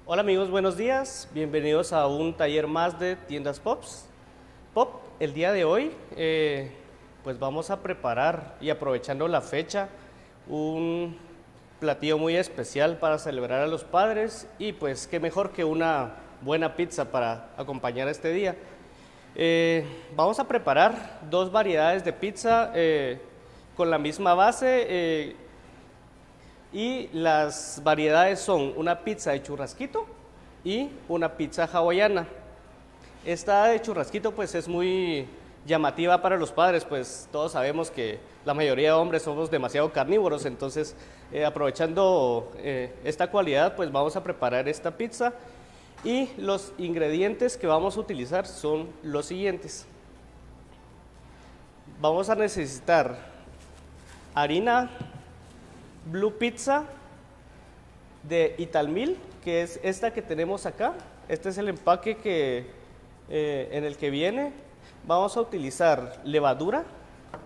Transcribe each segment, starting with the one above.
Hola amigos, buenos días. Bienvenidos a un taller más de Tiendas Pop. El día de hoy, pues vamos a preparar y aprovechando la fecha, un platillo muy especial para celebrar a los padres y pues qué mejor que una buena pizza para acompañar este día. Vamos a preparar dos variedades de pizza con la misma base. Y las variedades son una pizza de churrasquito y una pizza hawaiana. Esta de churrasquito pues es muy llamativa para los padres, pues todos sabemos que la mayoría de hombres somos demasiado carnívoros, entonces aprovechando esta cualidad pues vamos a preparar esta pizza y los ingredientes que vamos a utilizar son los siguientes. Vamos a necesitar harina Blue Pizza de Italmil, que es esta que tenemos acá. Este es el empaque en el que viene. Vamos a utilizar levadura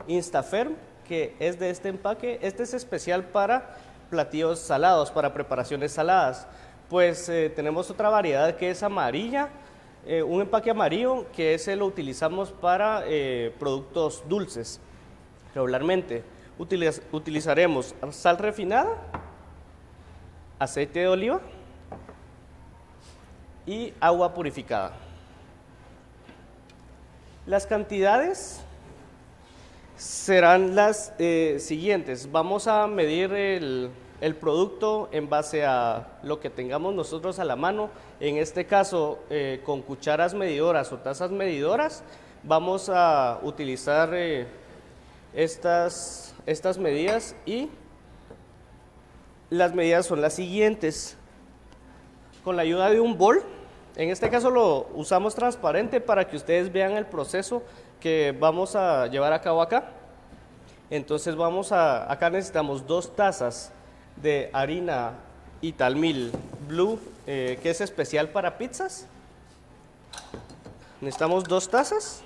Instaferm, que es de este empaque. Este es especial para platillos salados, para preparaciones saladas. Pues tenemos otra variedad que es amarilla, un empaque amarillo que ese lo utilizamos para productos dulces regularmente. Utilizaremos sal refinada, aceite de oliva y agua purificada. Las cantidades serán las siguientes. Vamos a medir el producto en base a lo que tengamos nosotros a la mano. En este caso, con cucharas medidoras o tazas medidoras, vamos a utilizar estas medidas y las medidas son las siguientes. Con la ayuda de un bol, en este caso lo usamos transparente para que ustedes vean el proceso que vamos a llevar a cabo acá. Entonces acá necesitamos 2 tazas de harina Italmil Blue, que es especial para pizzas. Necesitamos 2 tazas.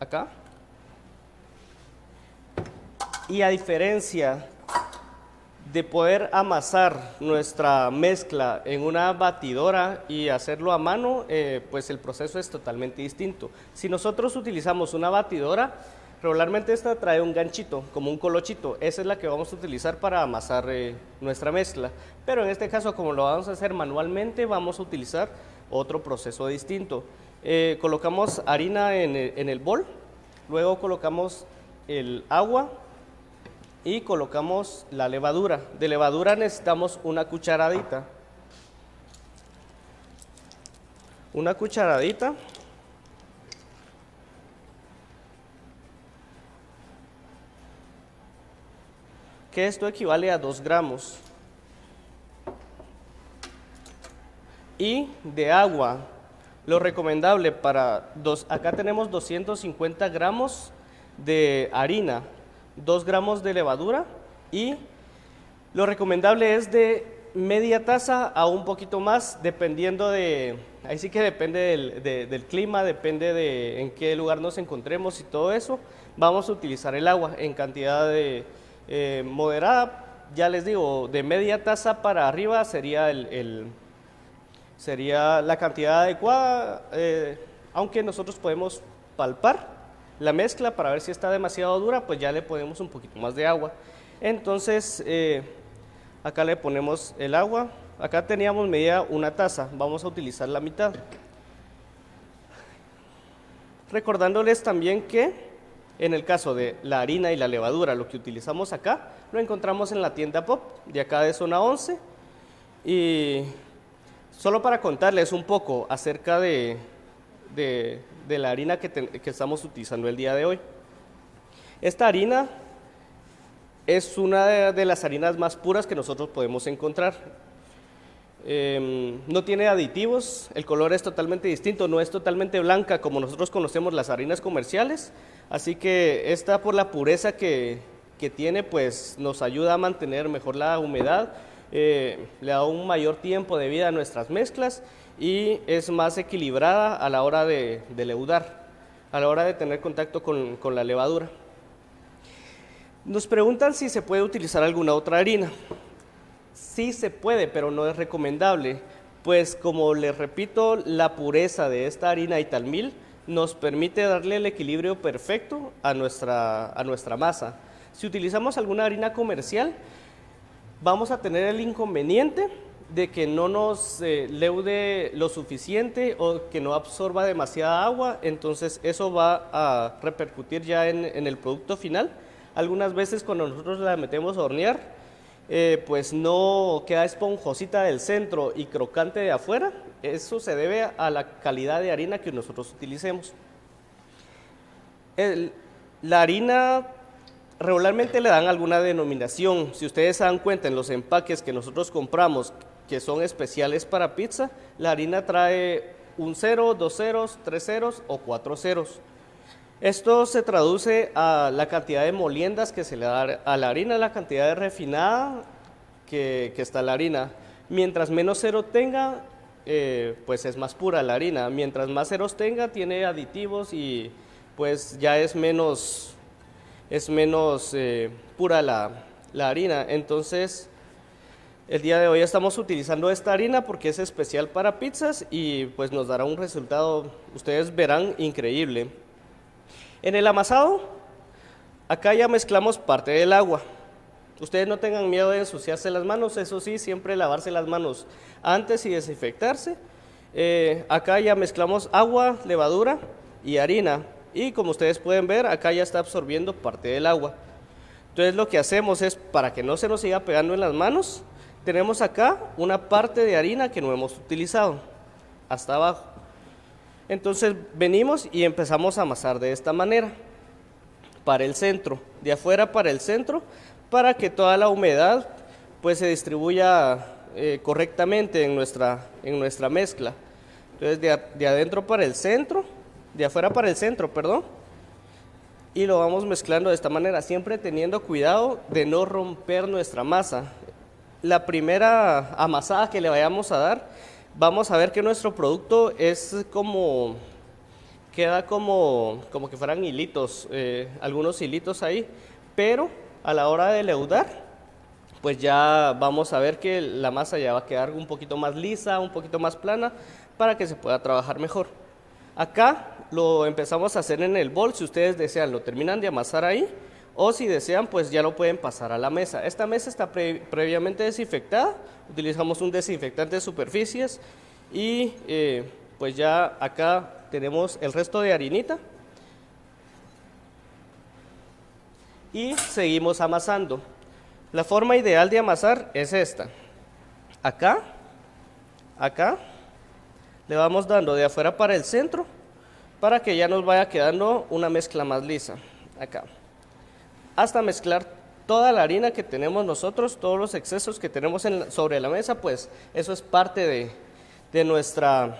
Acá. Y a diferencia de poder amasar nuestra mezcla en una batidora y hacerlo a mano, pues el proceso es totalmente distinto. Si nosotros utilizamos una batidora, regularmente esta trae un ganchito, como un colochito. Esa es la que vamos a utilizar para amasar nuestra mezcla. Pero en este caso, como lo vamos a hacer manualmente, vamos a utilizar otro proceso distinto. Colocamos harina en el bol, luego colocamos el agua y colocamos la levadura. De levadura necesitamos una cucharadita. Una cucharadita. Que esto equivale a 2 gramos. Y de agua. Lo recomendable acá tenemos 250 gramos de harina, 2 gramos de levadura y lo recomendable es de media taza a un poquito más, dependiendo ahí sí que depende del clima, depende de en qué lugar nos encontremos y todo eso. Vamos a utilizar el agua en cantidad moderada, ya les digo, de media taza para arriba sería la cantidad adecuada, aunque nosotros podemos palpar la mezcla para ver si está demasiado dura, pues ya le ponemos un poquito más de agua. Entonces, acá le ponemos el agua. Acá teníamos medida una taza, vamos a utilizar la mitad. Recordándoles también que en el caso de la harina y la levadura, lo que utilizamos acá, lo encontramos en la tienda Pop, de acá de zona 11. Y solo para contarles un poco acerca de la harina que estamos utilizando el día de hoy. Esta harina es una de las harinas más puras que nosotros podemos encontrar. No tiene aditivos, el color es totalmente distinto, no es totalmente blanca como nosotros conocemos las harinas comerciales, así que esta, por la pureza que tiene, pues nos ayuda a mantener mejor la humedad, le da un mayor tiempo de vida a nuestras mezclas y es más equilibrada a la hora de leudar, a la hora de tener contacto con la levadura. Nos preguntan si se puede utilizar alguna otra harina. Sí se puede, pero no es recomendable, pues como les repito, la pureza de esta harina Italmil nos permite darle el equilibrio perfecto a nuestra masa. Si utilizamos alguna harina comercial, vamos a tener el inconveniente de que no nos leude lo suficiente o que no absorba demasiada agua, entonces eso va a repercutir ya en el producto final. Algunas veces cuando nosotros la metemos a hornear, pues no queda esponjosita del centro y crocante de afuera. Eso se debe a la calidad de harina que nosotros utilicemos. La harina regularmente le dan alguna denominación. Si ustedes se dan cuenta en los empaques que nosotros compramos, que son especiales para pizza, la harina trae un 0, 2 ceros, 3 ceros o 4 ceros. Esto se traduce a la cantidad de moliendas que se le da a la harina, la cantidad de refinada que está la harina. Mientras menos cero tenga, pues es más pura la harina. Mientras más ceros tenga, tiene aditivos y pues ya es menos pura la harina. Entonces, el día de hoy estamos utilizando esta harina porque es especial para pizzas y pues nos dará un resultado, ustedes verán, increíble. En el amasado, acá ya mezclamos parte del agua. Ustedes no tengan miedo de ensuciarse las manos, eso sí, siempre lavarse las manos antes y desinfectarse. Acá ya mezclamos agua, levadura y harina. Y como ustedes pueden ver, acá ya está absorbiendo parte del agua. Entonces lo que hacemos es, para que no se nos siga pegando en las manos, tenemos acá una parte de harina que no hemos utilizado, hasta abajo. Entonces venimos y empezamos a amasar de esta manera, para el centro, de afuera para el centro, para que toda la humedad pues se distribuya correctamente en nuestra mezcla. Entonces de adentro para el centro, de afuera para el centro, perdón, y lo vamos mezclando de esta manera, siempre teniendo cuidado de no romper nuestra masa. La primera amasada que le vayamos a dar, vamos a ver que nuestro producto es queda como que fueran hilitos, algunos hilitos ahí, pero a la hora de leudar, pues ya vamos a ver que la masa ya va a quedar un poquito más lisa, un poquito más plana, para que se pueda trabajar mejor. Acá lo empezamos a hacer en el bol, si ustedes desean lo terminan de amasar ahí, o si desean pues ya lo pueden pasar a la mesa. Esta mesa está previamente desinfectada, utilizamos un desinfectante de superficies y pues ya acá tenemos el resto de harinita y seguimos amasando. La forma ideal de amasar es esta. Acá le vamos dando de afuera para el centro para que ya nos vaya quedando una mezcla más lisa. Acá. Hasta mezclar toda la harina que tenemos nosotros, todos los excesos que tenemos sobre la mesa, pues eso es parte de nuestra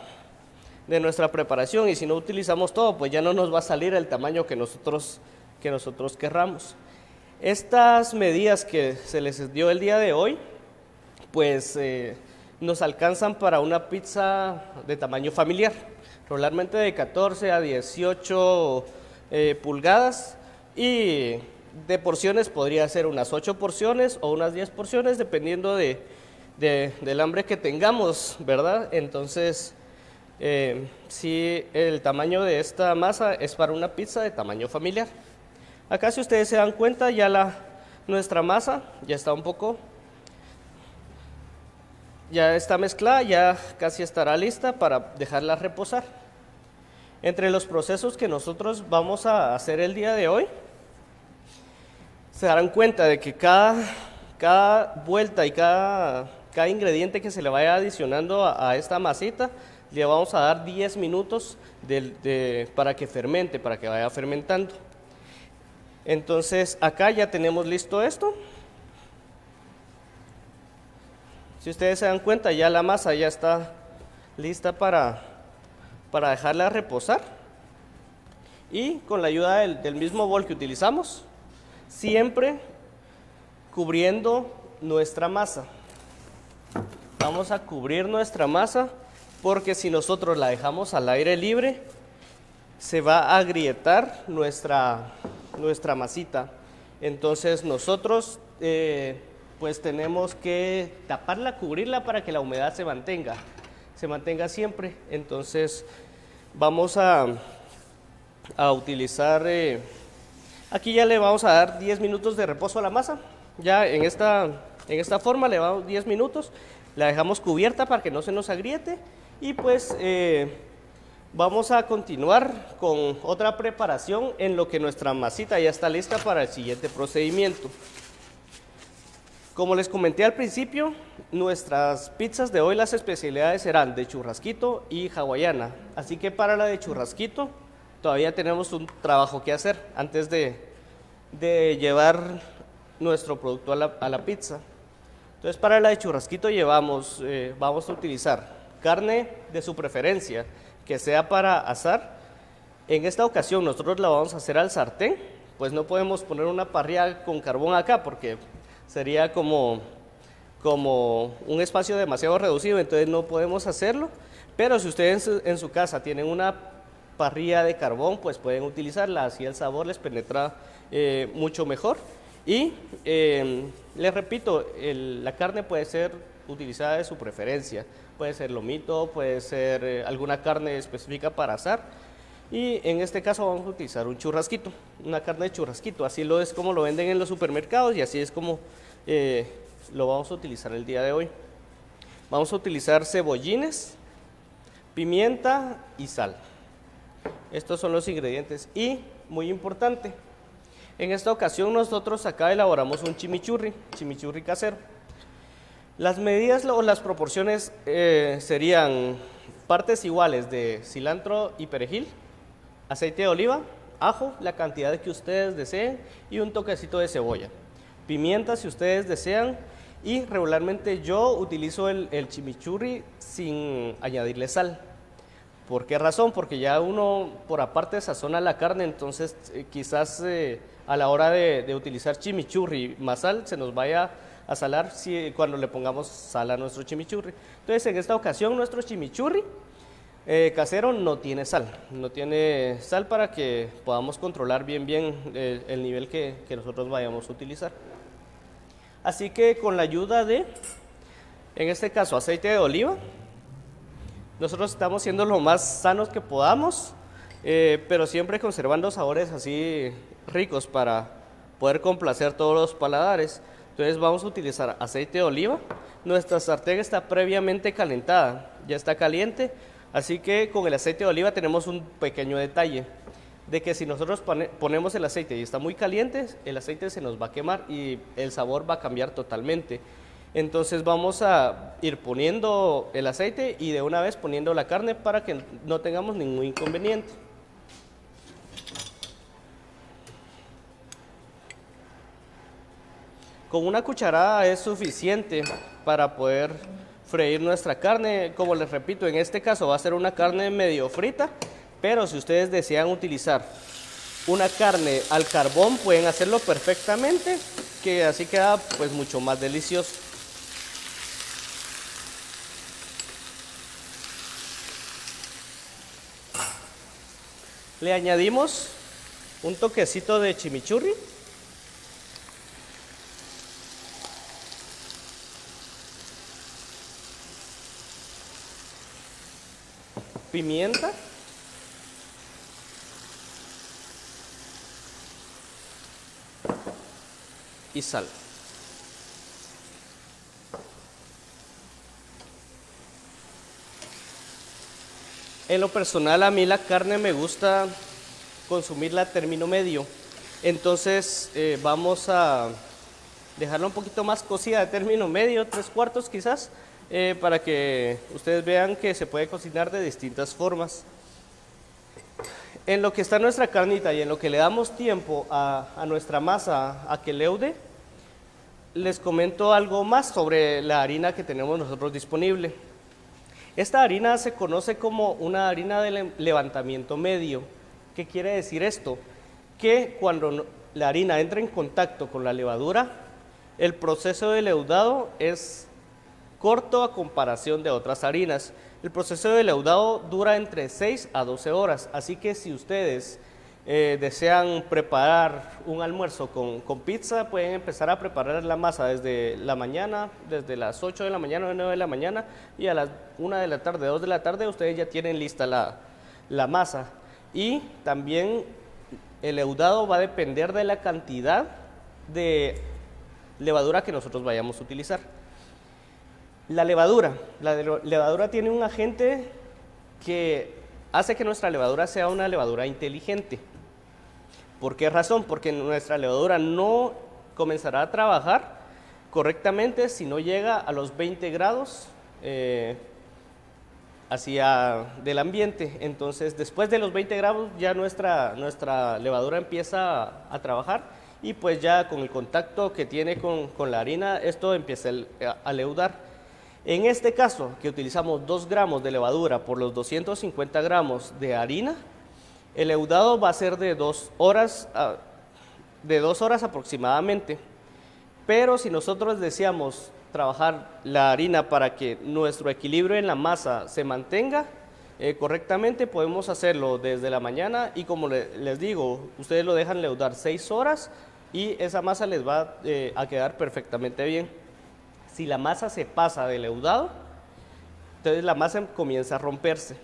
preparación, y si no utilizamos todo, pues ya no nos va a salir el tamaño que nosotros querramos. Estas medidas que se les dio el día de hoy, pues nos alcanzan para una pizza de tamaño familiar, regularmente de 14 a 18 pulgadas, y de porciones podría ser unas 8 porciones o unas 10 porciones, dependiendo del hambre que tengamos, ¿verdad? Entonces, si el tamaño de esta masa es para una pizza de tamaño familiar. Acá, si ustedes se dan cuenta, ya nuestra masa ya está ya está mezclada, ya casi estará lista para dejarla reposar. Entre los procesos que nosotros vamos a hacer el día de hoy, se darán cuenta de que cada vuelta y cada ingrediente que se le vaya adicionando a esta masita, le vamos a dar 10 minutos para que fermente, para que vaya fermentando. Entonces acá ya tenemos listo esto. Si ustedes se dan cuenta, ya la masa ya está lista para dejarla reposar. Y con la ayuda del mismo bol que utilizamos, siempre cubriendo nuestra masa. Vamos a cubrir nuestra masa porque si nosotros la dejamos al aire libre, se va a agrietar nuestra masita. Entonces nosotros pues tenemos que taparla, cubrirla para que la humedad se mantenga siempre. Entonces vamos a utilizar, aquí ya le vamos a dar 10 minutos de reposo a la masa. Ya en esta forma le damos 10 minutos, la dejamos cubierta para que no se nos agriete y pues vamos a continuar con otra preparación en lo que nuestra masita ya está lista para el siguiente procedimiento. Como les comenté al principio, nuestras pizzas de hoy, las especialidades serán de churrasquito y hawaiana. Así que para la de churrasquito todavía tenemos un trabajo que hacer antes de llevar nuestro producto a la pizza. Entonces para la de churrasquito vamos a utilizar carne de su preferencia, que sea para asar. En esta ocasión nosotros la vamos a hacer al sartén, pues no podemos poner una parrilla con carbón acá porque sería como un espacio demasiado reducido, entonces no podemos hacerlo. Pero si ustedes en su casa tienen una parrilla de carbón, pues pueden utilizarla, así el sabor les penetra mucho mejor. Y les repito, la carne puede ser utilizada de su preferencia, puede ser lomito, puede ser alguna carne específica para asar, y en este caso vamos a utilizar un churrasquito, una carne de churrasquito, así es como lo venden en los supermercados y así es como lo vamos a utilizar el día de hoy. Vamos a utilizar cebollines, pimienta y sal. Estos son los ingredientes y, muy importante, en esta ocasión nosotros acá elaboramos un chimichurri casero. Las medidas o las proporciones serían partes iguales de cilantro y perejil, aceite de oliva, ajo, la cantidad que ustedes deseen y un toquecito de cebolla. Pimienta si ustedes desean, y regularmente yo utilizo el chimichurri sin añadirle sal. ¿Por qué razón? Porque ya uno por aparte sazona la carne, entonces quizás a la hora de utilizar chimichurri más sal se nos vaya a salar cuando le pongamos sal a nuestro chimichurri. Entonces en esta ocasión nuestro chimichurri casero no tiene sal para que podamos controlar bien el nivel que nosotros vayamos a utilizar. Así que con la ayuda de, en este caso, aceite de oliva, nosotros estamos siendo lo más sanos que podamos, pero siempre conservando sabores así ricos para poder complacer todos los paladares. Entonces vamos a utilizar aceite de oliva. Nuestra sartén está previamente calentada, ya está caliente, así que con el aceite de oliva tenemos un pequeño detalle, de que si nosotros ponemos el aceite y está muy caliente, el aceite se nos va a quemar y el sabor va a cambiar totalmente. Entonces vamos a ir poniendo el aceite y de una vez poniendo la carne para que no tengamos ningún inconveniente. Con una cucharada es suficiente para poder freír nuestra carne. Como les repito, en este caso va a ser una carne medio frita, pero si ustedes desean utilizar una carne al carbón pueden hacerlo perfectamente, que así queda pues mucho más delicioso. Le añadimos un toquecito de chimichurri, pimienta, y sal. En lo personal, a mí la carne me gusta consumirla a término medio, entonces vamos a dejarla un poquito más cocida a término medio, 3/4 quizás, para que ustedes vean que se puede cocinar de distintas formas. En lo que está nuestra carnita y en lo que le damos tiempo a nuestra masa a que leude, les comento algo más sobre la harina que tenemos nosotros disponible. Esta harina se conoce como una harina de levantamiento medio. ¿Qué quiere decir esto? Que cuando la harina entra en contacto con la levadura, el proceso de leudado es corto a comparación de otras harinas. El proceso de leudado dura entre 6 a 12 horas, así que si ustedes desean preparar un almuerzo con pizza, pueden empezar a preparar la masa desde la mañana, desde las 8 de la mañana o 9 de la mañana, y a las 1 de la tarde, 2 de la tarde, ustedes ya tienen lista la masa. Y también el leudado va a depender de la cantidad de levadura que nosotros vayamos a utilizar. La levadura tiene un agente que hace que nuestra levadura sea una levadura inteligente. ¿Por qué razón? Porque nuestra levadura no comenzará a trabajar correctamente si no llega a los 20 grados del ambiente. Entonces, después de los 20 grados ya nuestra levadura empieza a trabajar, y pues ya con el contacto que tiene con la harina, esto empieza a leudar. En este caso, que utilizamos 2 gramos de levadura por los 250 gramos de harina, el leudado va a ser de 2 horas aproximadamente. Pero si nosotros deseamos trabajar la harina para que nuestro equilibrio en la masa se mantenga correctamente, podemos hacerlo desde la mañana, y como les digo, ustedes lo dejan leudar 6 horas y esa masa les va a quedar perfectamente bien. Si la masa se pasa de leudado, entonces la masa comienza a romperse,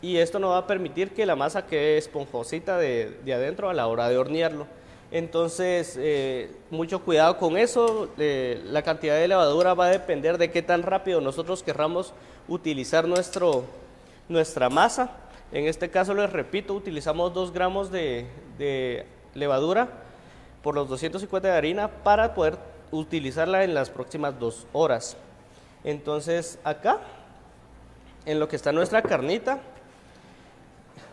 y esto no va a permitir que la masa quede esponjosita de adentro a la hora de hornearlo. Entonces, mucho cuidado con eso. La cantidad de levadura va a depender de qué tan rápido nosotros querramos utilizar nuestra masa. En este caso, les repito, utilizamos 2 gramos de levadura por los 250 de harina para poder utilizarla en las próximas 2 horas. Entonces, acá, en lo que está nuestra carnita,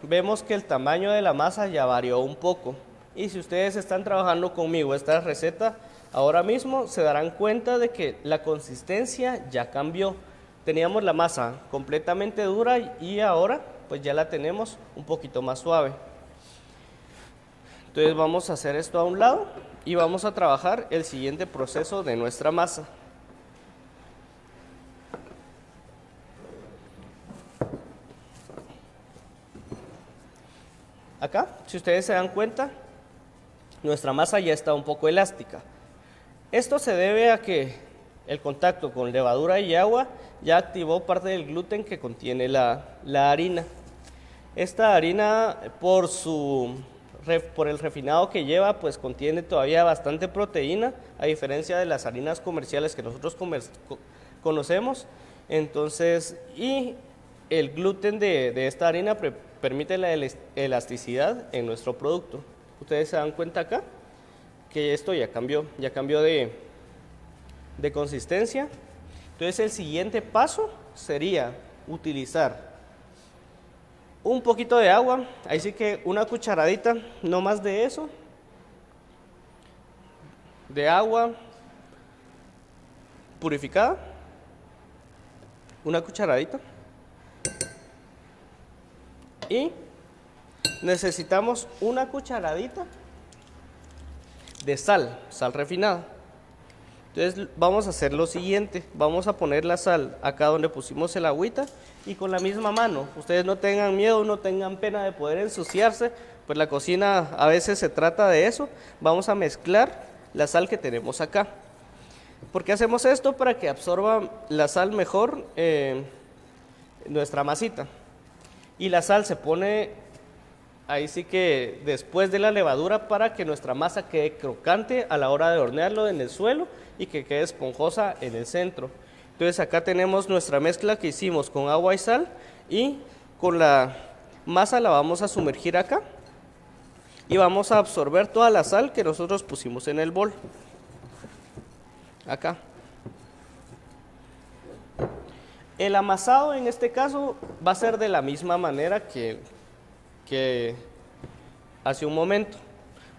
vemos que el tamaño de la masa ya varió un poco. Y si ustedes están trabajando conmigo esta receta ahora mismo, se darán cuenta de que la consistencia ya cambió. Teníamos la masa completamente dura y ahora pues ya la tenemos un poquito más suave. Entonces vamos a hacer esto a un lado y vamos a trabajar el siguiente proceso de nuestra masa. Acá, si ustedes se dan cuenta, nuestra masa ya está un poco elástica. Esto se debe a que el contacto con levadura y agua ya activó parte del gluten que contiene la harina. Esta harina, por el refinado que lleva, pues contiene todavía bastante proteína, a diferencia de las harinas comerciales que nosotros conocemos. Entonces, y el gluten de esta harina permite la elasticidad en nuestro producto. Ustedes se dan cuenta acá que esto ya cambió de consistencia. Entonces, el siguiente paso sería utilizar un poquito de agua, ahí sí que una cucharadita, no más de eso, de agua purificada, una cucharadita, y necesitamos una cucharadita de sal refinada. Entonces vamos a hacer lo siguiente, vamos a poner la sal acá donde pusimos el agüita, y con la misma mano, ustedes no tengan miedo, no tengan pena de poder ensuciarse, pues la cocina a veces se trata de eso. Vamos a mezclar la sal que tenemos acá. ¿Por qué hacemos esto? Para que absorba la sal mejor nuestra masita. Y la sal se pone ahí sí que después de la levadura, para que nuestra masa quede crocante a la hora de hornearlo en el suelo y que quede esponjosa en el centro. Entonces acá tenemos nuestra mezcla que hicimos con agua y sal, y con la masa la vamos a sumergir acá y vamos a absorber toda la sal que nosotros pusimos en el bol. Acá. El amasado en este caso va a ser de la misma manera que hace un momento.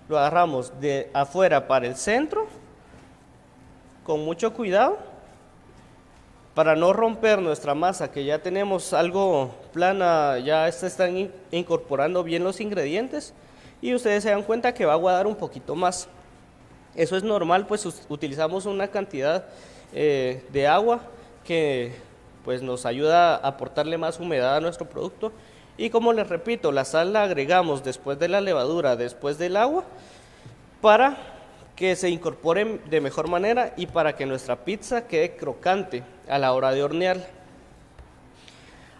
Lo agarramos de afuera para el centro, con mucho cuidado, para no romper nuestra masa, que ya tenemos algo plana, ya se están incorporando bien los ingredientes, y ustedes se dan cuenta que va a aguadar un poquito más. Eso es normal, pues utilizamos una cantidad de agua que pues nos ayuda a aportarle más humedad a nuestro producto. Y como les repito, la sal la agregamos después de la levadura, después del agua, para que se incorpore de mejor manera y para que nuestra pizza quede crocante a la hora de hornearla.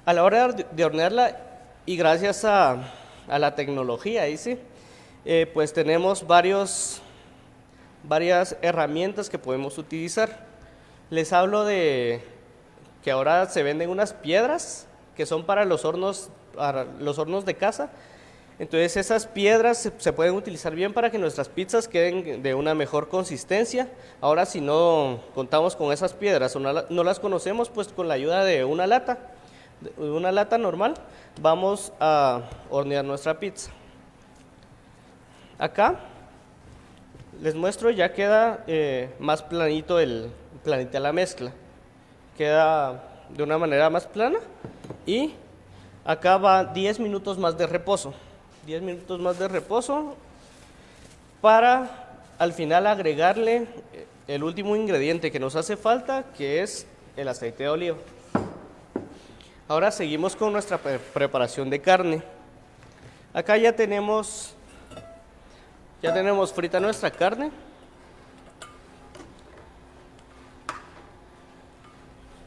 A la hora de hornearla, y gracias a la tecnología, ¿sí? Pues tenemos varias herramientas que podemos utilizar. Les hablo de que ahora se venden unas piedras que son para los hornos de casa. Entonces esas piedras se pueden utilizar bien para que nuestras pizzas queden de una mejor consistencia. Ahora, si no contamos con esas piedras o no las conocemos, pues con la ayuda de una lata normal, vamos a hornear nuestra pizza. Acá les muestro, ya queda más planita la mezcla. Queda de una manera más plana y acá va 10 minutos más de reposo. 10 minutos más de reposo para al final agregarle el último ingrediente que nos hace falta, que es el aceite de oliva. Ahora seguimos con nuestra preparación de carne. Acá ya tenemos frita nuestra carne.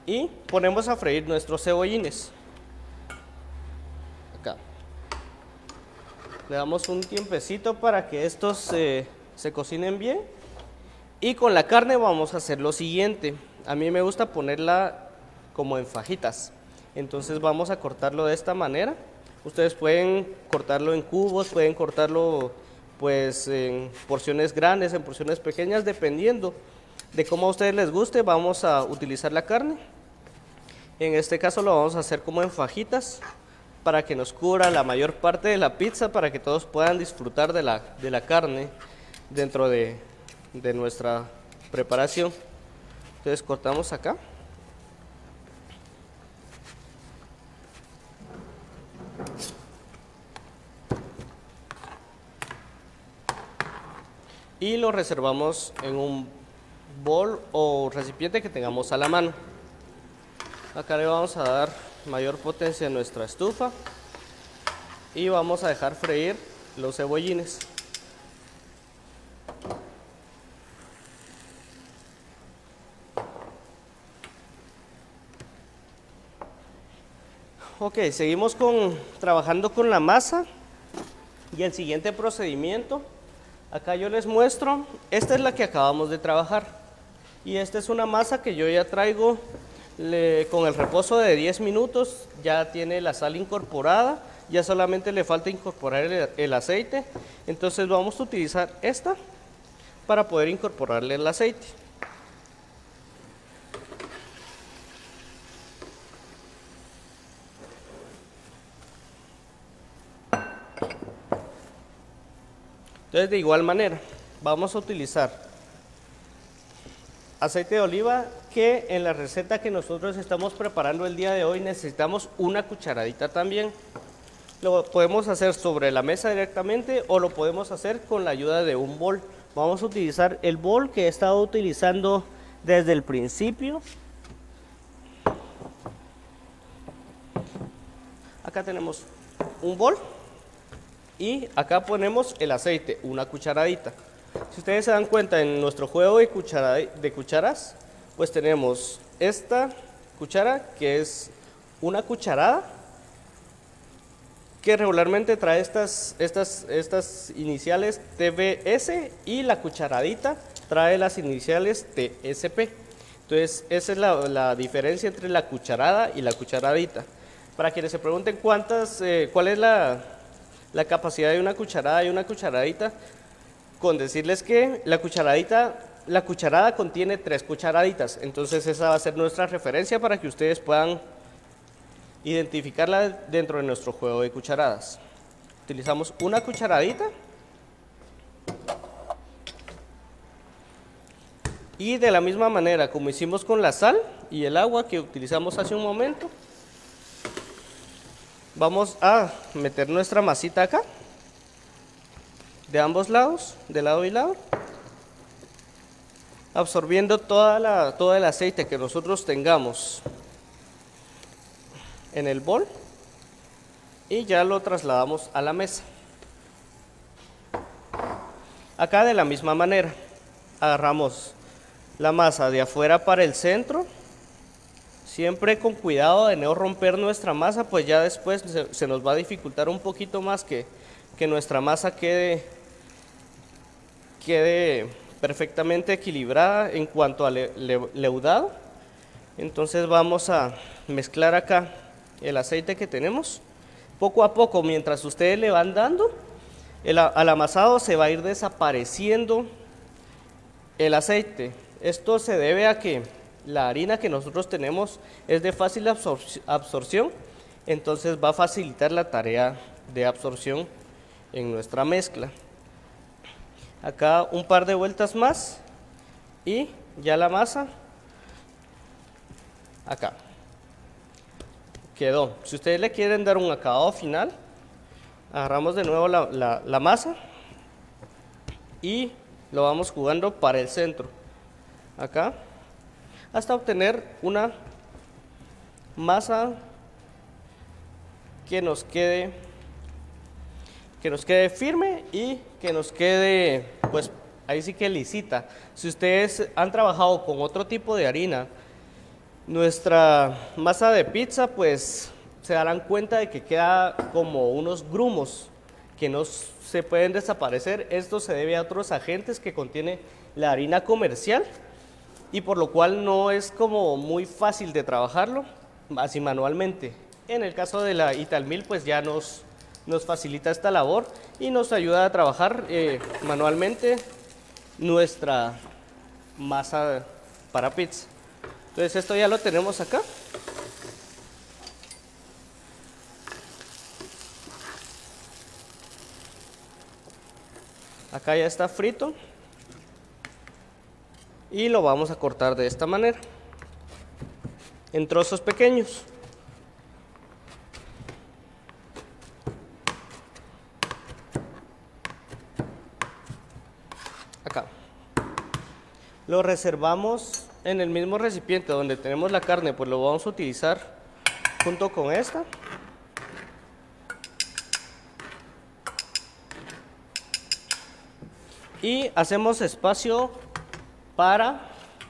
Y ponemos a freír nuestros cebollines. Acá. Le damos un tiempecito para que estos se cocinen bien. Y con la carne vamos a hacer lo siguiente. A mí me gusta ponerla como en fajitas. Entonces vamos a cortarlo de esta manera. Ustedes pueden cortarlo en cubos, pueden cortarlo pues en porciones grandes, en porciones pequeñas, dependiendo de cómo a ustedes les guste. Vamos a utilizar la carne. En este caso lo vamos a hacer como en fajitas para que nos cubra la mayor parte de la pizza, para que todos puedan disfrutar de la carne dentro de nuestra preparación. Entonces cortamos acá. Y lo reservamos en un bol o recipiente que tengamos a la mano. Acá le vamos a dar mayor potencia a nuestra estufa y vamos a dejar freír los cebollines. Ok, seguimos trabajando con la masa y el siguiente procedimiento. Acá yo les muestro, esta es la que acabamos de trabajar y esta es una masa que yo ya traigo con el reposo de 10 minutos, ya tiene la sal incorporada, ya solamente le falta incorporar el aceite. Entonces vamos a utilizar esta para poder incorporarle el aceite. Entonces, de igual manera, vamos a utilizar aceite de oliva, que en la receta que nosotros estamos preparando el día de hoy necesitamos una cucharadita también. Lo podemos hacer sobre la mesa directamente o lo podemos hacer con la ayuda de un bol. Vamos a utilizar el bol que he estado utilizando desde el principio. Acá tenemos un bol y acá ponemos el aceite, una cucharadita. Si ustedes se dan cuenta, en nuestro juego de cucharas, pues tenemos esta cuchara que es una cucharada que regularmente trae estas iniciales TBS, y la cucharadita trae las iniciales TSP. Entonces esa es la diferencia entre la cucharada y la cucharadita. Para quienes se pregunten cuál es la capacidad de una cucharada y una cucharadita, con decirles que la cucharada contiene 3 cucharaditas. Entonces esa va a ser nuestra referencia para que ustedes puedan identificarla dentro de nuestro juego de cucharadas. Utilizamos una cucharadita y de la misma manera como hicimos con la sal y el agua que utilizamos hace un momento, vamos a meter nuestra masita acá de ambos lados, de lado y lado, absorbiendo todo el aceite que nosotros tengamos en el bol y ya lo trasladamos a la mesa. Acá de la misma manera, agarramos la masa de afuera para el centro, siempre con cuidado de no romper nuestra masa, pues ya después se nos va a dificultar un poquito más que nuestra masa quede perfectamente equilibrada en cuanto al leudado. Entonces vamos a mezclar acá el aceite que tenemos. Poco a poco, mientras ustedes le van dando, al amasado se va a ir desapareciendo el aceite. Esto se debe a que la harina que nosotros tenemos es de fácil absorción, entonces va a facilitar la tarea de absorción en nuestra mezcla. Acá un par de vueltas más y ya la masa acá quedó. Si ustedes le quieren dar un acabado final, agarramos de nuevo la masa y lo vamos jugando para el centro acá hasta obtener una masa que nos quede firme y que nos quede, pues ahí sí que lisita. Si ustedes han trabajado con otro tipo de harina, nuestra masa de pizza, pues se darán cuenta de que queda como unos grumos que no se pueden desaparecer. Esto se debe a otros agentes que contiene la harina comercial y por lo cual no es como muy fácil de trabajarlo así manualmente. En el caso de la Italmill, pues ya nos facilita esta labor y nos ayuda a trabajar manualmente nuestra masa para pizza. Entonces esto ya lo tenemos acá. Acá ya está frito y lo vamos a cortar de esta manera, en trozos pequeños. Acá. Lo reservamos en el mismo recipiente donde tenemos la carne, pues lo vamos a utilizar junto con esta. Y hacemos espacio para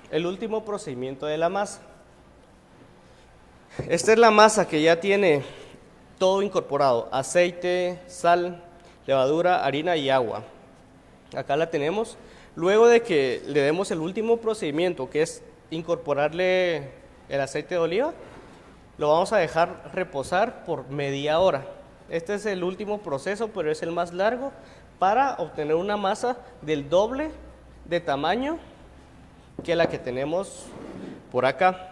el último procedimiento de la masa. Esta es la masa que ya tiene todo incorporado: aceite, sal, levadura, harina y agua. Acá la tenemos. Luego de que le demos el último procedimiento, que es incorporarle el aceite de oliva, lo vamos a dejar reposar por media hora. Este es el último proceso, pero es el más largo, para obtener una masa del doble de tamaño que la que tenemos por acá.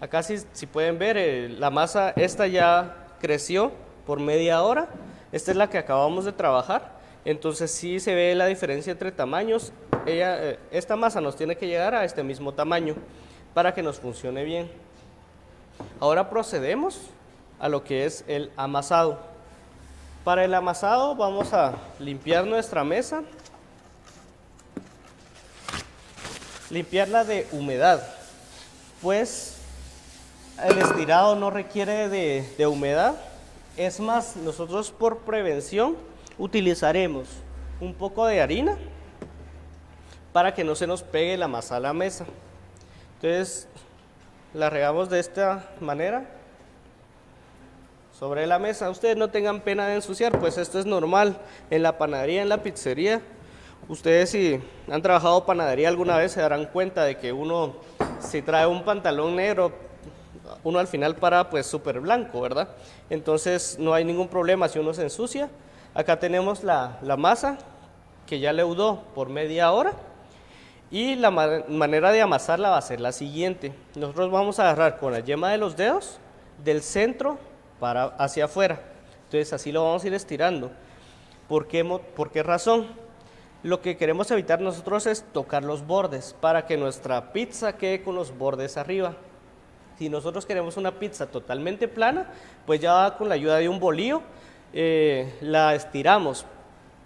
Acá si pueden ver, la masa esta ya creció por media hora. Esta es la que acabamos de trabajar. Entonces sí se ve la diferencia entre tamaños. Esta masa nos tiene que llegar a este mismo tamaño para que nos funcione bien. Ahora procedemos a lo que es el amasado. Para el amasado vamos a limpiar nuestra mesa, limpiarla de humedad, pues el estirado no requiere de humedad. Es más, nosotros por prevención utilizaremos un poco de harina para que no se nos pegue la masa a la mesa. Entonces la regamos de esta manera sobre la mesa. Ustedes no tengan pena de ensuciar, pues esto es normal en la panadería, en la pizzería. Ustedes si han trabajado panadería alguna vez se darán cuenta de que uno, si trae un pantalón negro, uno al final para pues súper blanco, ¿verdad? Entonces no hay ningún problema si uno se ensucia. Acá tenemos la masa que ya leudó por media hora y la manera de amasarla va a ser la siguiente. Nosotros vamos a agarrar con la yema de los dedos del centro hacia afuera. Entonces así lo vamos a ir estirando. ¿Por qué razón? Lo que queremos evitar nosotros es tocar los bordes para que nuestra pizza quede con los bordes arriba. Si nosotros queremos una pizza totalmente plana, pues ya con la ayuda de un bolillo la estiramos,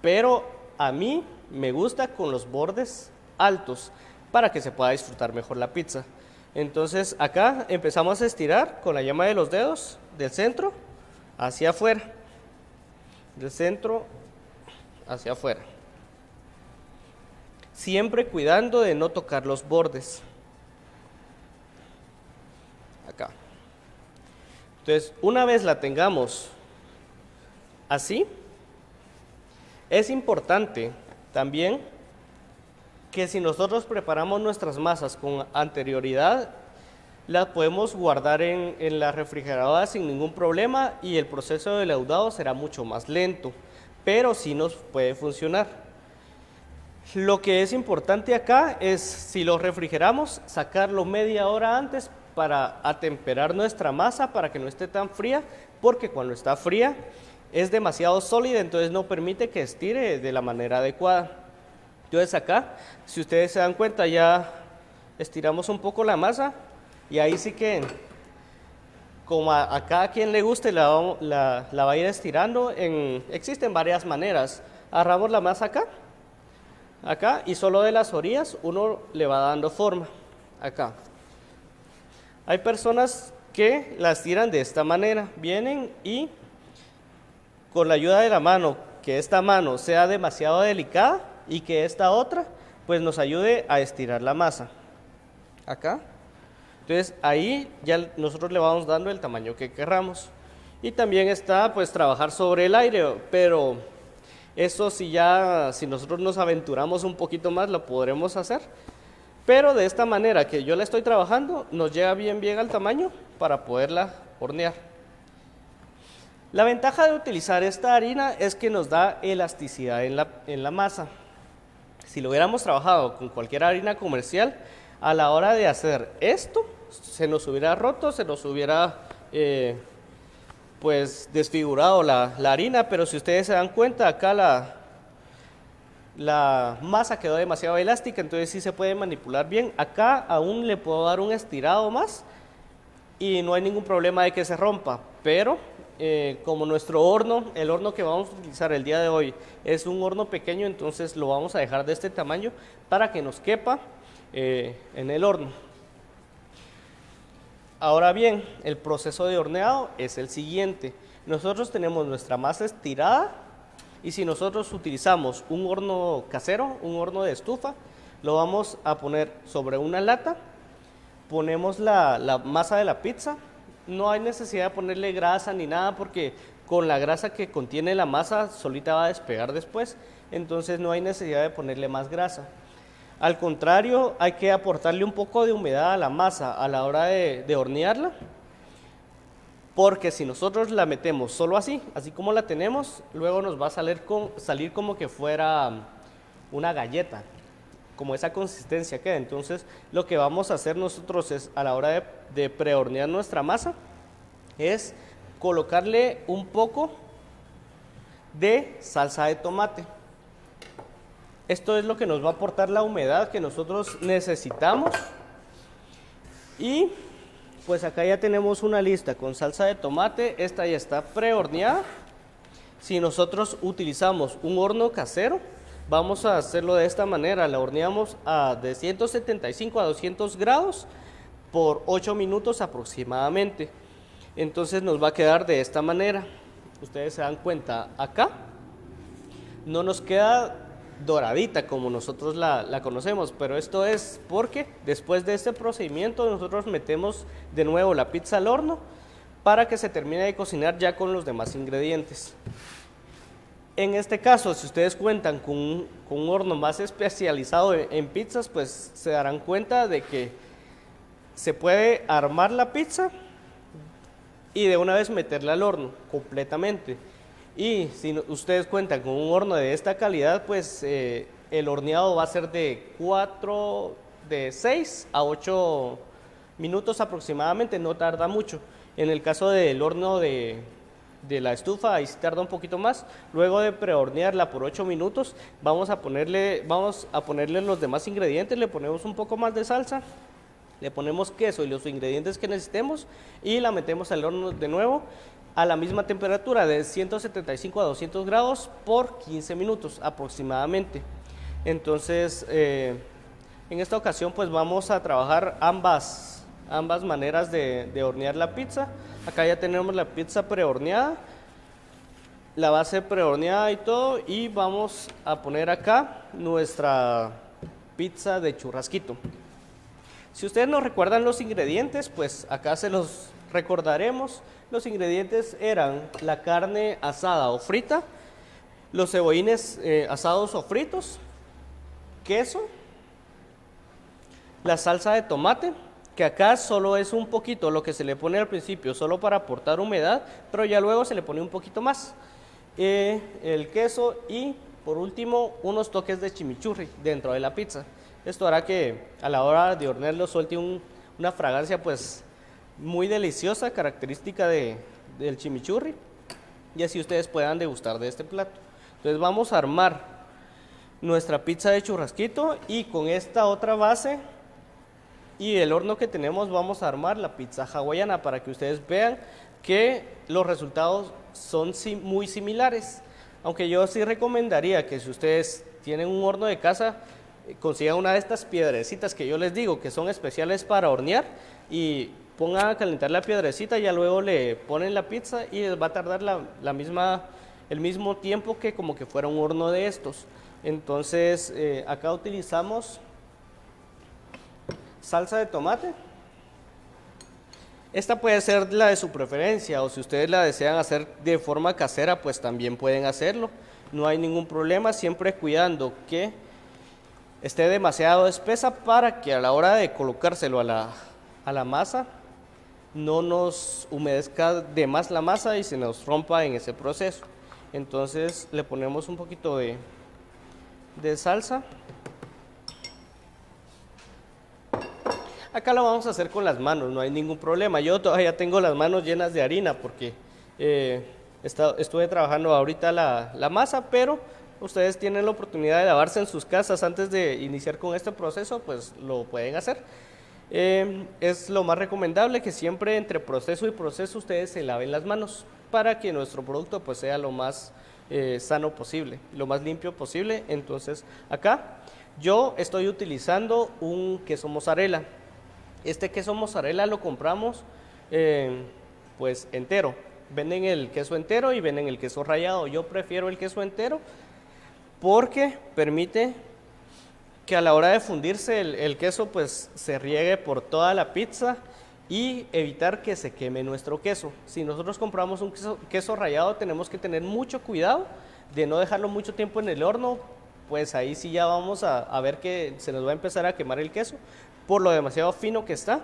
pero a mí me gusta con los bordes altos para que se pueda disfrutar mejor la pizza. Entonces acá empezamos a estirar con la yema de los dedos del centro hacia afuera, del centro hacia afuera, siempre cuidando de no tocar los bordes. Acá. Entonces, una vez la tengamos así, es importante también que si nosotros preparamos nuestras masas con anterioridad, las podemos guardar en la refrigeradora sin ningún problema y el proceso de leudado será mucho más lento, pero sí nos puede funcionar. Lo que es importante acá es, si lo refrigeramos, sacarlo media hora antes para atemperar nuestra masa para que no esté tan fría, porque cuando está fría es demasiado sólida, entonces no permite que estire de la manera adecuada. Entonces acá, si ustedes se dan cuenta, ya estiramos un poco la masa y ahí sí que, como a cada quien le guste, la va a ir estirando. Existen varias maneras. Agarramos la masa acá y solo de las orillas uno le va dando forma, acá. Hay personas que las tiran de esta manera, vienen y con la ayuda de la mano, que esta mano sea demasiado delicada y que esta otra pues nos ayude a estirar la masa, acá. Entonces ahí ya nosotros le vamos dando el tamaño que querramos. Y también está pues trabajar sobre el aire, pero eso si nosotros nos aventuramos un poquito más lo podremos hacer. Pero de esta manera que yo la estoy trabajando, nos llega bien al tamaño para poderla hornear. La ventaja de utilizar esta harina es que nos da elasticidad en la masa. Si lo hubiéramos trabajado con cualquier harina comercial, a la hora de hacer esto, se nos hubiera roto, se nos hubiera pues desfigurado la harina, pero si ustedes se dan cuenta, acá la masa quedó demasiado elástica, entonces sí se puede manipular bien. Acá aún le puedo dar un estirado más y no hay ningún problema de que se rompa, pero como nuestro horno, el horno que vamos a utilizar el día de hoy es un horno pequeño, entonces lo vamos a dejar de este tamaño para que nos quepa en el horno. Ahora bien, el proceso de horneado es el siguiente. Nosotros tenemos nuestra masa estirada y si nosotros utilizamos un horno casero, un horno de estufa, lo vamos a poner sobre una lata, ponemos la masa de la pizza. No hay necesidad de ponerle grasa ni nada porque con la grasa que contiene la masa solita va a despegar después, entonces no hay necesidad de ponerle más grasa. Al contrario, hay que aportarle un poco de humedad a la masa a la hora de hornearla, porque si nosotros la metemos solo así como la tenemos, luego nos va a salir como que fuera una galleta, como esa consistencia queda. Entonces lo que vamos a hacer nosotros es, a la hora de prehornear nuestra masa, es colocarle un poco de salsa de tomate. Esto es lo que nos va a aportar la humedad que nosotros necesitamos. Y pues acá ya tenemos una lista con salsa de tomate. Esta ya está prehorneada. Si nosotros utilizamos un horno casero, vamos a hacerlo de esta manera. La horneamos de 175 a 200 grados por 8 minutos aproximadamente. Entonces nos va a quedar de esta manera. Ustedes se dan cuenta, acá no nos queda doradita como nosotros la conocemos, pero esto es porque después de este procedimiento nosotros metemos de nuevo la pizza al horno para que se termine de cocinar ya con los demás ingredientes. En este caso, si ustedes cuentan con un horno más especializado en pizzas, pues se darán cuenta de que se puede armar la pizza y de una vez meterla al horno completamente. Y si ustedes cuentan con un horno de esta calidad, pues el horneado va a ser de 6 a 8 minutos aproximadamente, no tarda mucho. En el caso del horno de la estufa, ahí sí tarda un poquito más. Luego de prehornearla por 8 minutos, vamos a ponerle los demás ingredientes. Le ponemos un poco más de salsa, le ponemos queso y los ingredientes que necesitemos y la metemos al horno de nuevo a la misma temperatura de 175 a 200 grados por 15 minutos aproximadamente. Entonces en esta ocasión pues vamos a trabajar ambas maneras de hornear la pizza. Acá ya tenemos la pizza prehorneada, la base prehorneada y todo, y vamos a poner acá nuestra pizza de churrasquito. Si ustedes no recuerdan los ingredientes, pues acá se los recordaremos. Los ingredientes eran la carne asada o frita, los cebollines asados o fritos, queso, la salsa de tomate, que acá solo es un poquito lo que se le pone al principio, solo para aportar humedad, pero ya luego se le pone un poquito más. El queso y por último unos toques de chimichurri dentro de la pizza. Esto hará que a la hora de hornearlo suelte una fragancia pues muy deliciosa, característica del chimichurri, y así ustedes puedan degustar de este plato. Entonces vamos a armar nuestra pizza de churrasquito y con esta otra base y el horno que tenemos vamos a armar la pizza hawaiana para que ustedes vean que los resultados son muy similares. Aunque yo sí recomendaría que si ustedes tienen un horno de casa, consigan una de estas piedrecitas que yo les digo que son especiales para hornear y pongan a calentar la piedrecita, ya luego le ponen la pizza y les va a tardar el mismo tiempo que como que fuera un horno de estos. Entonces acá utilizamos salsa de tomate. Esta puede ser la de su preferencia o si ustedes la desean hacer de forma casera, pues también pueden hacerlo. No hay ningún problema, siempre cuidando que esté demasiado espesa para que a la hora de colocárselo a la masa no nos humedezca de más la masa y se nos rompa en ese proceso. Entonces le ponemos un poquito de salsa. Acá lo vamos a hacer con las manos, no hay ningún problema. Yo todavía tengo las manos llenas de harina porque estuve trabajando ahorita la masa, pero ustedes tienen la oportunidad de lavarse en sus casas antes de iniciar con este proceso, pues lo pueden hacer. Es lo más recomendable que siempre entre proceso y proceso ustedes se laven las manos para que nuestro producto pues sea lo más sano posible, lo más limpio posible. Entonces acá yo estoy utilizando un queso mozzarella. Este queso mozzarella lo compramos pues entero. Venden el queso entero y venden el queso rallado. Yo prefiero el queso entero porque permite que a la hora de fundirse el queso pues se riegue por toda la pizza y evitar que se queme nuestro queso. Si nosotros compramos un queso rallado tenemos que tener mucho cuidado de no dejarlo mucho tiempo en el horno, pues ahí sí ya vamos a ver que se nos va a empezar a quemar el queso por lo demasiado fino que está.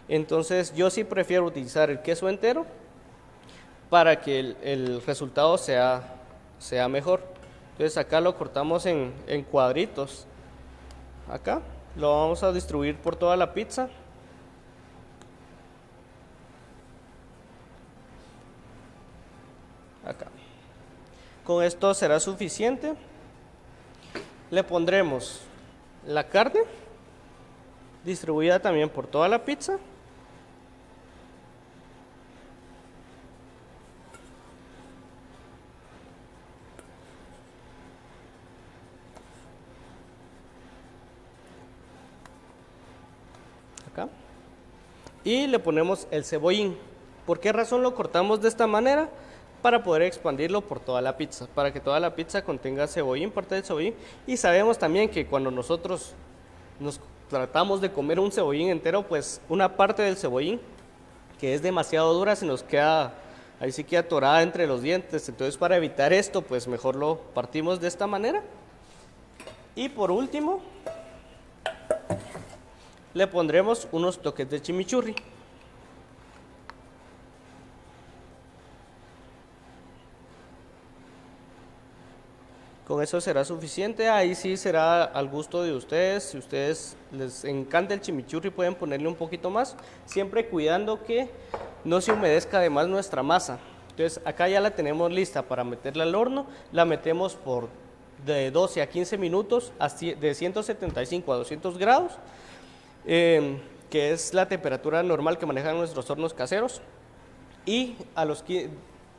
Entonces yo sí prefiero utilizar el queso entero para que el resultado sea mejor. Entonces acá lo cortamos en cuadritos. Acá lo vamos a distribuir por toda la pizza. Acá. Con esto será suficiente. Le pondremos la carne distribuida también por toda la pizza. Acá. Y le ponemos el cebollín. ¿Por qué razón lo cortamos de esta manera? Para poder expandirlo por toda la pizza, para que toda la pizza contenga cebollín, parte del cebollín. Y sabemos también que cuando nosotros nos tratamos de comer un cebollín entero, pues una parte del cebollín que es demasiado dura se nos queda, ahí sí queda atorada entre los dientes. Entonces para evitar esto, pues mejor lo partimos de esta manera. Y por último, le pondremos unos toques de chimichurri. Con eso será suficiente, ahí sí será al gusto de ustedes. Si ustedes les encanta el chimichurri pueden ponerle un poquito más, siempre cuidando que no se humedezca de más nuestra masa. Entonces acá ya la tenemos lista para meterla al horno, la metemos por de 12 a 15 minutos de 175 a 200 grados, que es la temperatura normal que manejan nuestros hornos caseros, y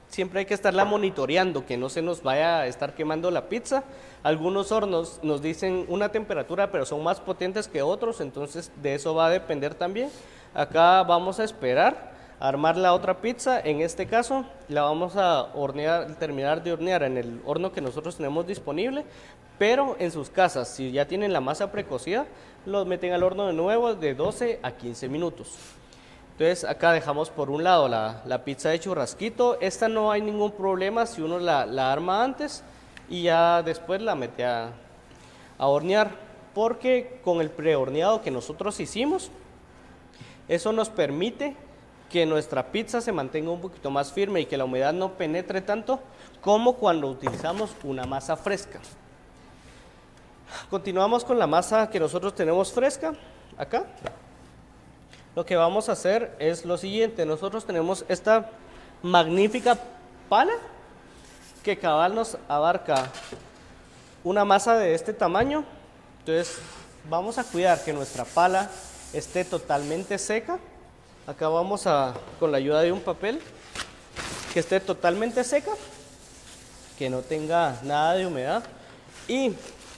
siempre hay que estarla monitoreando, que no se nos vaya a estar quemando la pizza. Algunos hornos nos dicen una temperatura, pero son más potentes que otros, entonces de eso va a depender también. Acá vamos a esperar armar la otra pizza. En este caso la vamos a hornear, terminar de hornear en el horno que nosotros tenemos disponible, pero en sus casas, si ya tienen la masa precocida, los meten al horno de nuevo de 12 a 15 minutos. Entonces acá dejamos por un lado la pizza de churrasquito. Esta no hay ningún problema si uno la arma antes y ya después la mete a hornear, porque con el prehorneado que nosotros hicimos, eso nos permite que nuestra pizza se mantenga un poquito más firme y que la humedad no penetre tanto como cuando utilizamos una masa fresca. Continuamos con la masa que nosotros tenemos fresca acá. Lo que vamos a hacer es lo siguiente: nosotros tenemos esta magnífica pala que cabal nos abarca una masa de este tamaño. Entonces vamos a cuidar que nuestra pala esté totalmente seca. Acá vamos a, con la ayuda de un papel, que esté totalmente seca, que no tenga nada de humedad. Y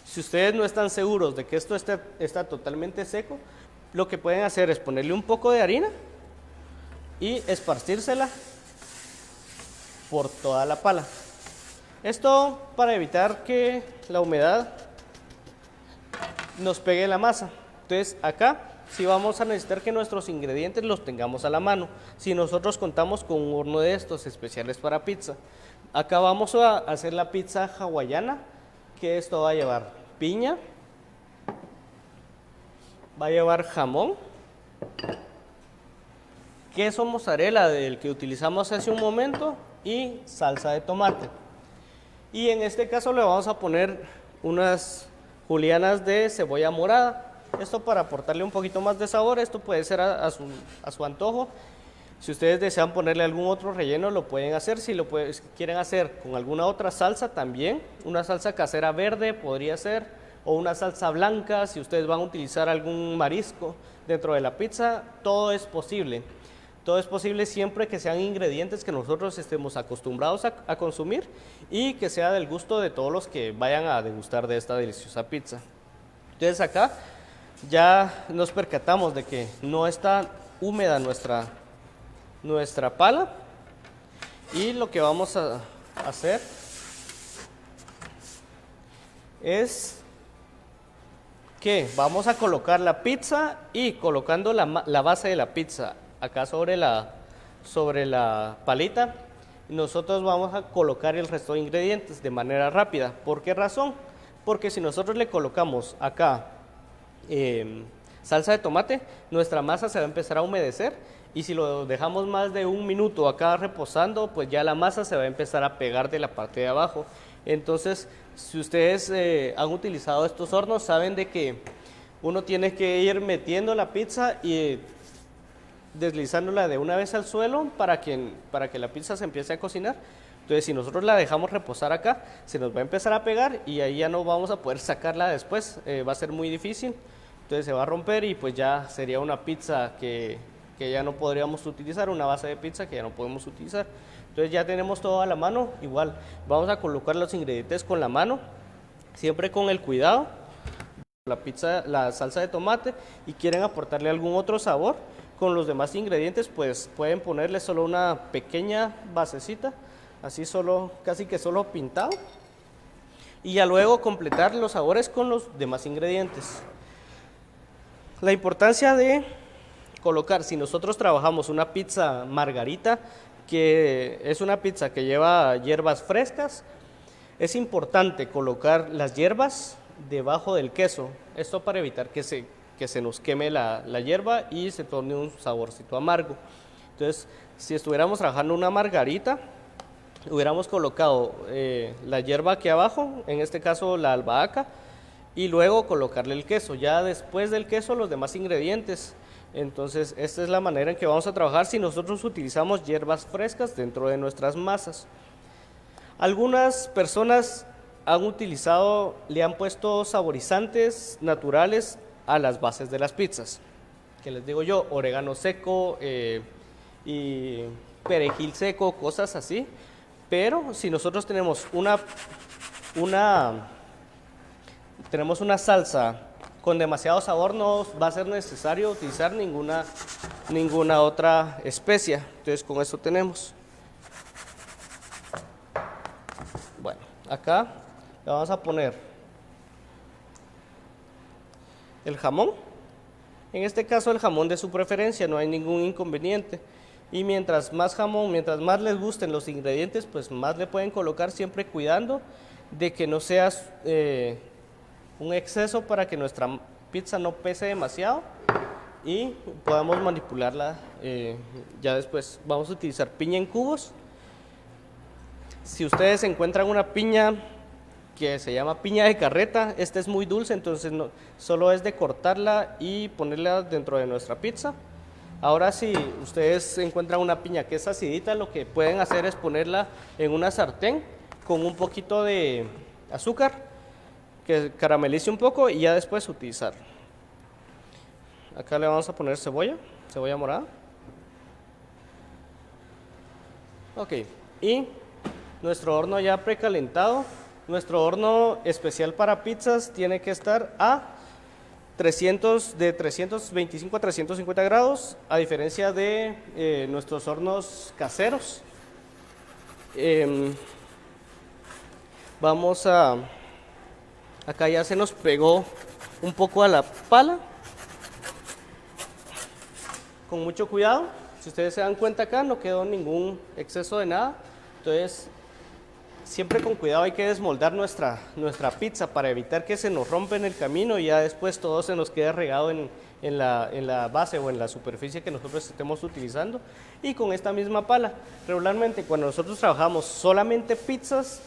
si ustedes no están seguros de que esto está totalmente seco, lo que pueden hacer es ponerle un poco de harina y esparcírsela por toda la pala. Esto para evitar que la humedad nos pegue la masa. Entonces acá sí vamos a necesitar que nuestros ingredientes los tengamos a la mano. Si nosotros contamos con un horno de estos especiales para pizza, acá vamos a hacer la pizza hawaiana, que esto va a llevar piña, va a llevar jamón, queso mozzarella del que utilizamos hace un momento y salsa de tomate. Y en este caso le vamos a poner unas julianas de cebolla morada. Esto para aportarle un poquito más de sabor. Esto puede ser a su antojo. Si ustedes desean ponerle algún otro relleno, lo pueden hacer. Si quieren hacer con alguna otra salsa también, una salsa casera verde podría ser, o una salsa blanca. Si ustedes van a utilizar algún marisco dentro de la pizza, todo es posible. Todo es posible siempre que sean ingredientes que nosotros estemos acostumbrados a consumir y que sea del gusto de todos los que vayan a degustar de esta deliciosa pizza. Entonces acá ya nos percatamos de que no está húmeda nuestra pala, y lo que vamos a hacer es que vamos a colocar la pizza, y colocando la base de la pizza acá sobre la palita, nosotros vamos a colocar el resto de ingredientes de manera rápida. ¿Por qué razón? Porque si nosotros le colocamos acá salsa de tomate, nuestra masa se va a empezar a humedecer, y si lo dejamos más de un minuto acá reposando, pues ya la masa se va a empezar a pegar de la parte de abajo. Entonces, si ustedes han utilizado estos hornos, saben de que uno tiene que ir metiendo la pizza y deslizándola de una vez al suelo para que la pizza se empiece a cocinar. Entonces, si nosotros la dejamos reposar acá, se nos va a empezar a pegar y ahí ya no vamos a poder sacarla después. Va a ser muy difícil. Entonces se va a romper y pues ya sería una pizza que ya no podríamos utilizar, una base de pizza que ya no podemos utilizar. Entonces ya tenemos todo a la mano. Igual vamos a colocar los ingredientes con la mano, siempre con el cuidado. La pizza, la salsa de tomate, y quieren aportarle algún otro sabor con los demás ingredientes, pues pueden ponerle solo una pequeña basecita, así solo, casi que solo pintado, y ya luego completar los sabores con los demás ingredientes. La importancia de colocar, si nosotros trabajamos una pizza margarita, que es una pizza que lleva hierbas frescas, es importante colocar las hierbas debajo del queso. Esto para evitar que se nos queme la hierba y se torne un saborcito amargo. Entonces, si estuviéramos trabajando una margarita, hubiéramos colocado la hierba aquí abajo, en este caso la albahaca, y luego colocarle el queso. Ya después del queso los demás ingredientes. Entonces esta es la manera en que vamos a trabajar si nosotros utilizamos hierbas frescas dentro de nuestras masas. Algunas personas le han puesto saborizantes naturales a las bases de las pizzas, que les digo yo, orégano seco y perejil seco, cosas así. Pero si nosotros tenemos una salsa con demasiado sabor no va a ser necesario utilizar ninguna otra especia. Entonces con eso tenemos. Bueno, acá le vamos a poner el jamón. En este caso el jamón de su preferencia, no hay ningún inconveniente. Y mientras más jamón, mientras más les gusten los ingredientes, pues más le pueden colocar, siempre cuidando de que no sea un exceso para que nuestra pizza no pese demasiado y podamos manipularla. Ya después vamos a utilizar piña en cubos. Si ustedes encuentran una piña que se llama piña de carreta, esta es muy dulce, entonces solo es de cortarla y ponerla dentro de nuestra pizza. Ahora si ustedes encuentran una piña que es acidita, lo que pueden hacer es ponerla en una sartén con un poquito de azúcar que caramelice un poco y ya después utilizar. Acá le vamos a poner cebolla morada. Ok, y nuestro horno ya precalentado. Nuestro horno especial para pizzas tiene que estar a 325 a 350 grados, a diferencia de nuestros hornos caseros. Acá ya se nos pegó un poco a la pala. Con mucho cuidado, si ustedes se dan cuenta acá no quedó ningún exceso de nada. Entonces, siempre con cuidado hay que desmoldar nuestra pizza para evitar que se nos rompa en el camino y ya después todo se nos quede regado en la base o en la superficie que nosotros estemos utilizando. Y con esta misma pala, regularmente cuando nosotros trabajamos solamente pizzas,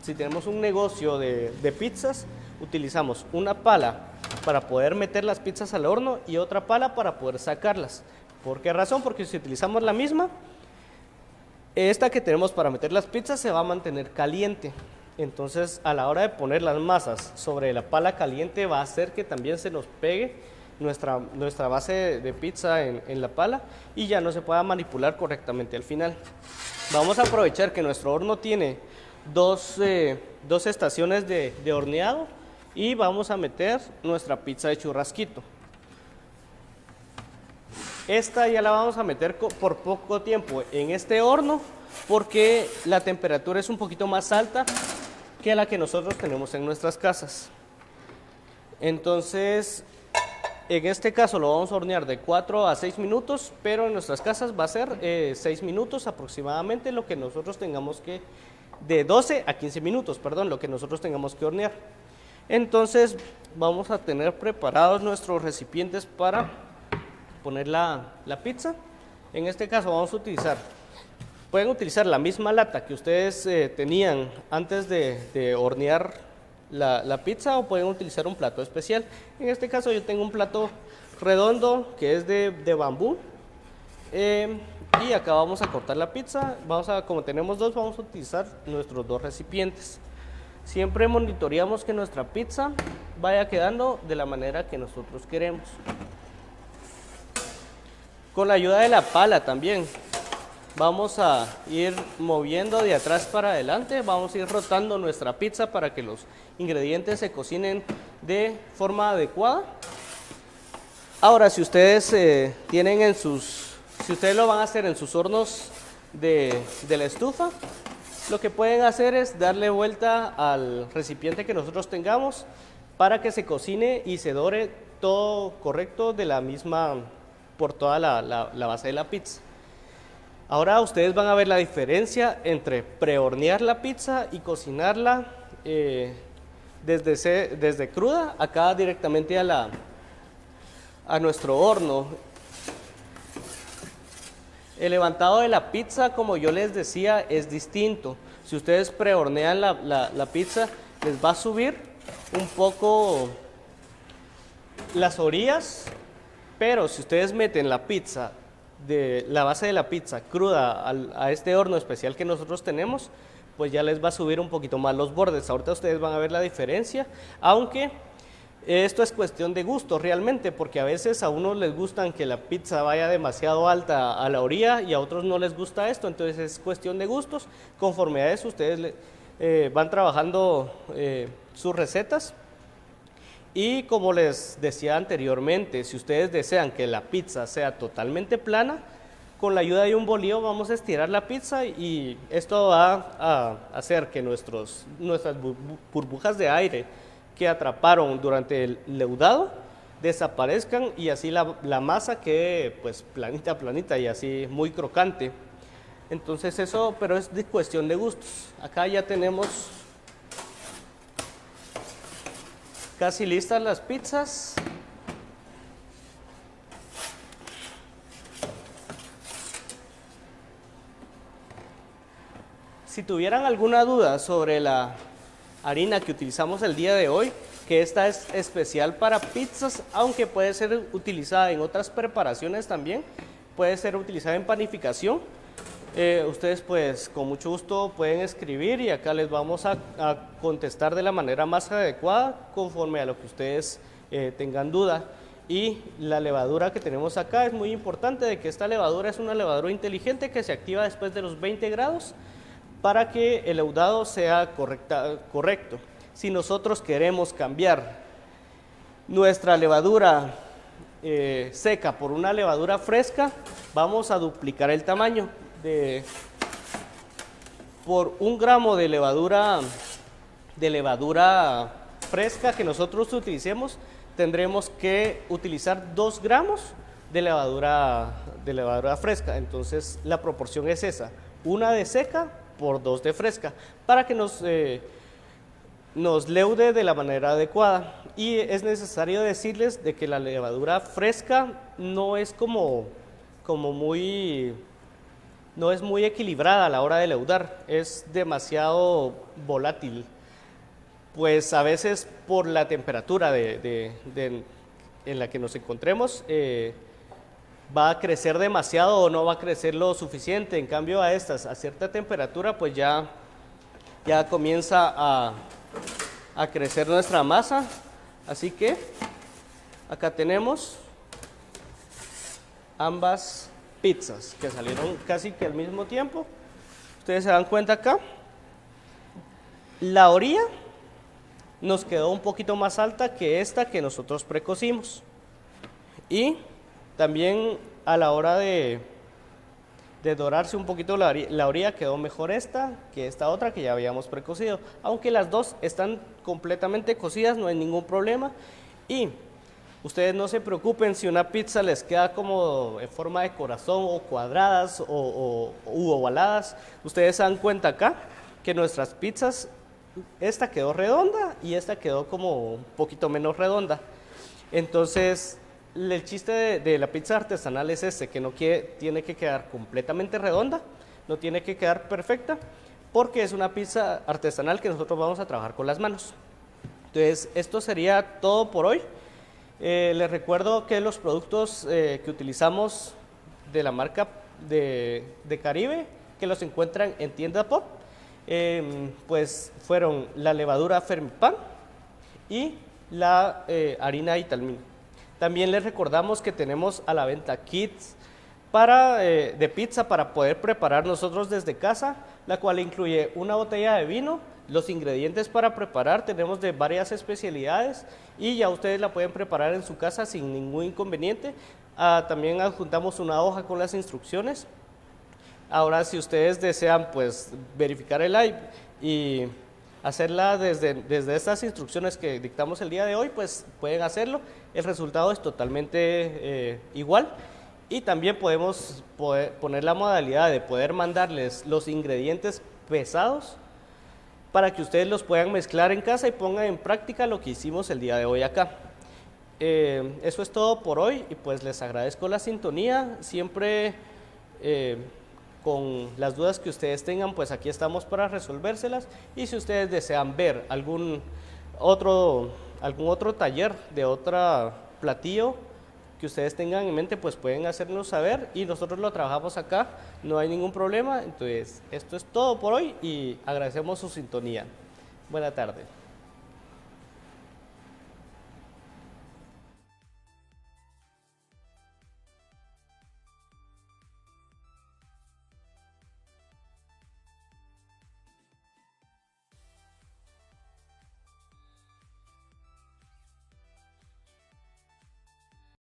si tenemos un negocio de pizzas, utilizamos una pala para poder meter las pizzas al horno y otra pala para poder sacarlas. ¿Por qué razón? Porque si utilizamos la misma, esta que tenemos para meter las pizzas se va a mantener caliente. Entonces, a la hora de poner las masas sobre la pala caliente, va a hacer que también se nos pegue nuestra base de pizza en la pala y ya no se pueda manipular correctamente al final. Vamos a aprovechar que nuestro horno tiene dos estaciones de horneado y vamos a meter nuestra pizza de churrasquito. Esta ya la vamos a meter por poco tiempo en este horno porque la temperatura es un poquito más alta que la que nosotros tenemos en nuestras casas. Entonces, en este caso lo vamos a hornear de 4 a 6 minutos, pero en nuestras casas va a ser 6 minutos aproximadamente, lo que nosotros tengamos que, de 12 a 15 minutos, perdón, lo que nosotros tengamos que hornear. Entonces, vamos a tener preparados nuestros recipientes para poner la pizza. En este caso vamos a pueden utilizar la misma lata que ustedes tenían antes de hornear la pizza o pueden utilizar un plato especial. En este caso yo tengo un plato redondo que es de bambú y acá vamos a cortar la pizza. Como tenemos dos, vamos a utilizar nuestros dos recipientes. Siempre monitoreamos que nuestra pizza vaya quedando de la manera que nosotros queremos. Con la ayuda de la pala también vamos a ir moviendo de atrás para adelante, vamos a ir rotando nuestra pizza para que los ingredientes se cocinen de forma adecuada. Ahora, si ustedes si ustedes lo van a hacer en sus hornos de la estufa, lo que pueden hacer es darle vuelta al recipiente que nosotros tengamos para que se cocine y se dore todo correcto por toda la base de la pizza. Ahora ustedes van a ver la diferencia entre prehornear la pizza y cocinarla desde cruda acá directamente a nuestro horno. El levantado de la pizza, como yo les decía, es distinto. Si ustedes prehornean la pizza, les va a subir un poco las orillas, pero si ustedes meten la pizza la base de la pizza cruda a este horno especial que nosotros tenemos, pues ya les va a subir un poquito más los bordes. Ahorita ustedes van a ver la diferencia, aunque esto es cuestión de gusto realmente, porque a veces a unos les gustan que la pizza vaya demasiado alta a la orilla y a otros no les gusta esto, entonces es cuestión de gustos. Conforme a eso ustedes van trabajando sus recetas Y como les decía anteriormente, si ustedes desean que la pizza sea totalmente plana, con la ayuda de un bolillo vamos a estirar la pizza y esto va a hacer que nuestras burbujas de aire que atraparon durante el leudado desaparezcan y así la masa quede pues planita y así muy crocante. Entonces eso, pero es de cuestión de gustos. Acá ya tenemos casi listas las pizzas. Si tuvieran alguna duda sobre la harina que utilizamos el día de hoy, que esta es especial para pizzas, aunque puede ser utilizada en otras preparaciones también, puede ser utilizada en panificación. Ustedes pues con mucho gusto pueden escribir y acá les vamos a contestar de la manera más adecuada conforme a lo que ustedes tengan duda. Y la levadura que tenemos acá es muy importante, de que esta levadura es una levadura inteligente que se activa después de los 20 grados para que el leudado sea correcto. Si nosotros queremos cambiar nuestra levadura seca por una levadura fresca, vamos a duplicar el tamaño. Por 1 gramo de levadura fresca que nosotros utilicemos, tendremos que utilizar 2 gramos de levadura fresca. Entonces la proporción es esa, 1 de seca por 2 de fresca, para que nos leude de la manera adecuada. Y es necesario decirles de que la levadura fresca no es no es muy equilibrada a la hora de leudar, es demasiado volátil, pues a veces por la temperatura en la que nos encontremos va a crecer demasiado o no va a crecer lo suficiente. En cambio a cierta temperatura pues ya comienza a crecer nuestra masa. Así que acá tenemos ambas pizzas que salieron casi que al mismo tiempo. Ustedes se dan cuenta acá, la orilla nos quedó un poquito más alta que esta que nosotros precocimos, y también a la hora de dorarse un poquito la orilla quedó mejor esta que esta otra que ya habíamos precocido. Aunque las dos están completamente cocidas, no hay ningún problema. Y ustedes no se preocupen si una pizza les queda como en forma de corazón o cuadradas u ovaladas. Ustedes se dan cuenta acá que nuestras pizzas, esta quedó redonda y esta quedó como un poquito menos redonda. Entonces el chiste de la pizza artesanal es que no tiene que quedar completamente redonda, no tiene que quedar perfecta, porque es una pizza artesanal que nosotros vamos a trabajar con las manos. Entonces esto sería todo por hoy. Les recuerdo que los productos que utilizamos de la marca de Caribe, que los encuentran en Tienda Pop, pues fueron la levadura Fermipan y la harina Italmina. También les recordamos que tenemos a la venta kits de pizza para poder preparar nosotros desde casa, la cual incluye una botella de vino, los ingredientes para preparar, tenemos de varias especialidades y ya ustedes la pueden preparar en su casa sin ningún inconveniente. También adjuntamos una hoja con las instrucciones. Ahora, si ustedes desean pues verificar el live y hacerla desde estas instrucciones que dictamos el día de hoy, pues pueden hacerlo. El resultado es totalmente igual. Y también podemos poner la modalidad de poder mandarles los ingredientes pesados para que ustedes los puedan mezclar en casa y pongan en práctica lo que hicimos el día de hoy acá. Eso es todo por hoy y pues les agradezco la sintonía. Siempre con las dudas que ustedes tengan, pues aquí estamos para resolvérselas. Y si ustedes desean ver algún otro taller de otro platillo que ustedes tengan en mente, pues pueden hacernos saber y nosotros lo trabajamos acá, no hay ningún problema. Entonces esto es todo por hoy y agradecemos su sintonía. Buena tarde.